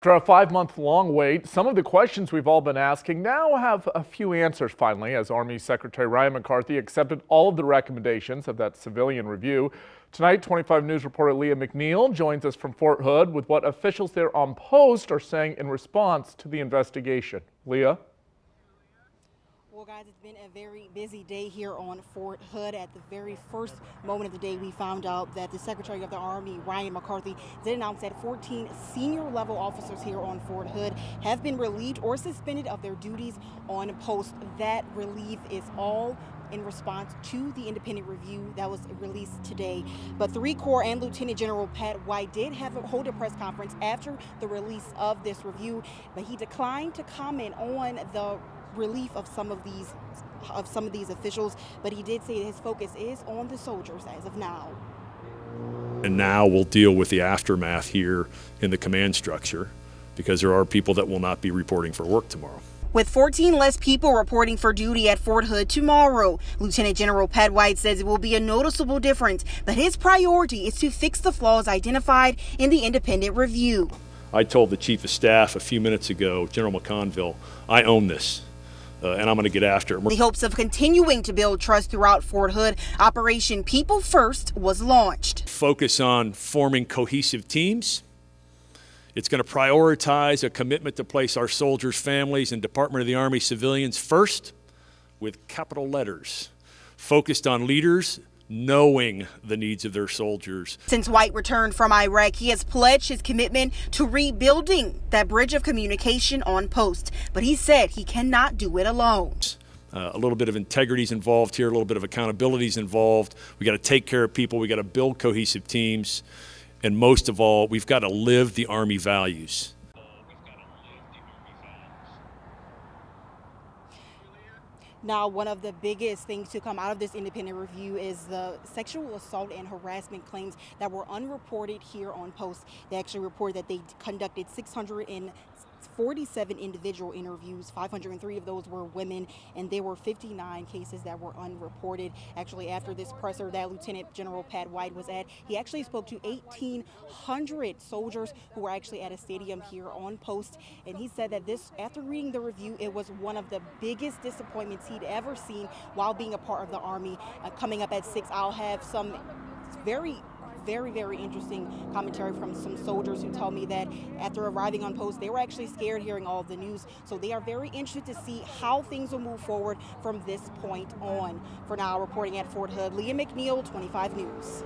After a 5-month-long wait, some of the questions we've all been asking now have a few answers finally, as Army Secretary Ryan McCarthy accepted all of the recommendations of that civilian review. Tonight, 25 News reporter Leah McNeil joins us from Fort Hood with what officials there on post are saying in response to the investigation. Leah? Well, guys, it's been a very busy day here on Fort Hood. At the very first moment of the day, we found out that the Secretary of the Army, Ryan McCarthy, did announce that 14 senior level officers here on Fort Hood have been relieved or suspended of their duties on post. That relief is all in response to the independent review that was released today. But 3 Corps and Lieutenant General Pat White did hold a press conference after the release of this review, but he declined to comment on the relief of some of these officials, but he did say his focus is on the soldiers as of now. And now we'll deal with the aftermath here in the command structure, because there are people that will not be reporting for work tomorrow. With 14 less people reporting for duty at Fort Hood tomorrow, Lieutenant General Pat White says it will be a noticeable difference, but his priority is to fix the flaws identified in the independent review. I told the Chief of Staff a few minutes ago, General McConville, I own this. And I'm going to get after it. The hopes of continuing to build trust throughout Fort Hood, Operation People First was launched. Focus on forming cohesive teams. It's going to prioritize a commitment to place our soldiers, families, and Department of the Army civilians first with capital letters, focused on leaders knowing the needs of their soldiers. Since White returned from Iraq, he has pledged his commitment to rebuilding that bridge of communication on post, but he said he cannot do it alone. A little bit of integrity is involved here, a little bit of accountability is involved. We got to take care of people, we got to build cohesive teams, and most of all, we've got to live the Army values. Now, one of the biggest things to come out of this independent review is the sexual assault and harassment claims that were unreported here on post. They actually reported that they conducted 647 individual interviews. 503 of those were women, and there were 59 cases that were unreported. Actually, after this presser that Lieutenant General Pat White was at, he actually spoke to 1,800 soldiers who were actually at a stadium here on post, and he said that after reading the review, it was one of the biggest disappointments he'd ever seen while being a part of the Army. Coming up at 6, I'll have some very interesting commentary from some soldiers who tell me that after arriving on post, they were actually scared hearing all of the news. So they are very interested to see how things will move forward from this point on. For now, reporting at Fort Hood, Leah McNeil, 25 News.